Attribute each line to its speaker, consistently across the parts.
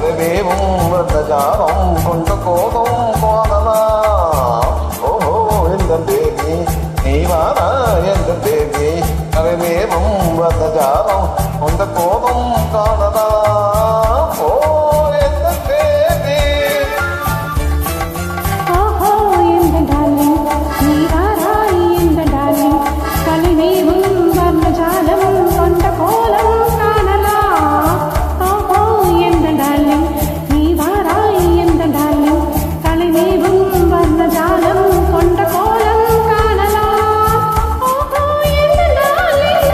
Speaker 1: கருவேவும் வர்ணஜாலம் கொண்ட கோபம் கோணலாம். ஓஹோ எந்த தேவி நீ வாரா எந்த தேவி கருவேவும் வர்ணஜாலம் கொண்ட கோபம் காணலாம். ஓ எந்த தேவி
Speaker 2: ஓஹோ எந்த டார்லிங் நீ வாரா எந்த டார்லிங் கருவேவும் வர்ணஜாலம் கொண்ட கோலம் காணலாம். ஓஹோ எந்த டார்லிங் நீ வாரா எந்த டார்லிங் கருவேவும் வர்ணஜாலம் கொண்ட கோலம் காணலாம். ஓஹோ எந்த டார்லிங்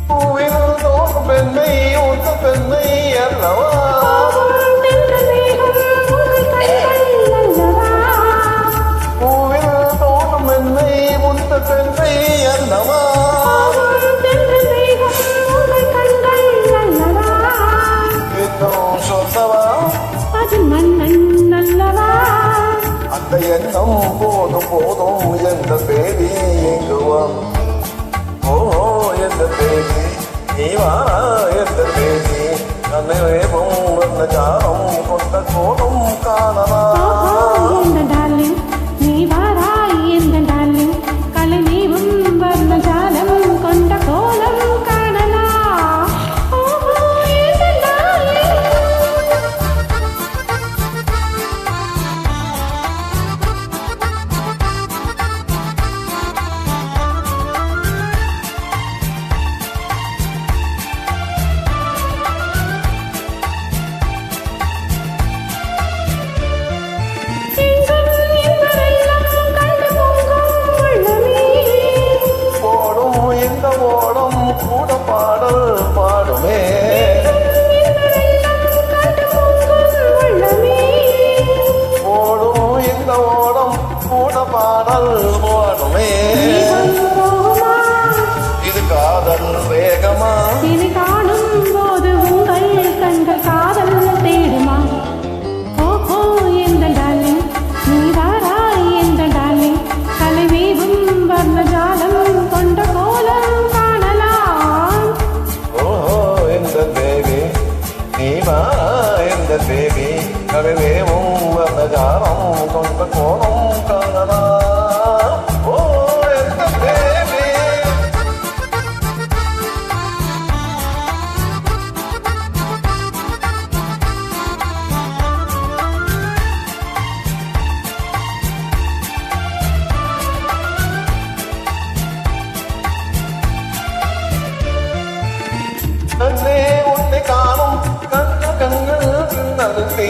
Speaker 1: பூவினுள் தோன்றும் பெண்மை உந்த பெண்மை அல்லவா. பூவினுள் தோன்றும் பெண்மை உந்த பெண்மை அல்லவா. இன்னும் சொல்லவா அந்த எண்ணம் போதும் போதும் எந்த பேதி எங்குவான். ஓ எந்த பேதி நீ வா எந்த பேதி கண்ணவேவும் வர்ணஜாலம் கொண்ட கோலம் காணலாம்.
Speaker 2: நீ வாராய் எந்த டார்லிங் கலைநீவும் வர்ணஜாலம் கொண்ட கோலம் காணலாம். ஓஹோ எந்த டார்லிங்
Speaker 1: ஓடம் கூட பாடல் பாடுமே. ஓடும் இந்த ஓடம் கூட பாடல் பாடுமே. இது காதல் வேகமா
Speaker 2: இனி காணும் போது உங்கள் கண்கள் காதல் தேடுமா. ஓஹோ எந்த டார்லிங் நீ வாராய் எந்த டார்லிங் கலைவேவும் வர்ணஜாலம் கொண்ட கோலம் காணலாம்.
Speaker 1: ஓஹோ எந்த தேவி நீ வா எந்த தேவி கருவேவும் வர்ணஜாலம் கொண்ட கோலம் காணலாம். ஓ எந்த தேவி கண்ணே உன்னை காணும் கண்ணு கண்கள் பின்னருந்தே.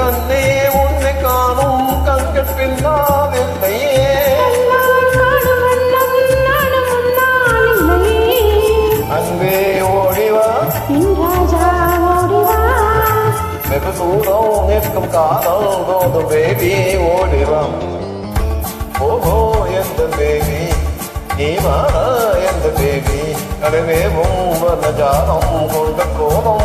Speaker 1: கண்ணே உன்னை காணும் கண்கள் பின்னால் இல்லையே. அன்பே ஓடிவா வெகு தூரம் நிற்கும் காதல் தோதும் பேபி ஓடிவா. ஓஹோ எந்த பேபி நீ வா எந்த பேபி கருவேவும் வர்ணஜாலம் கொண்ட கோபம்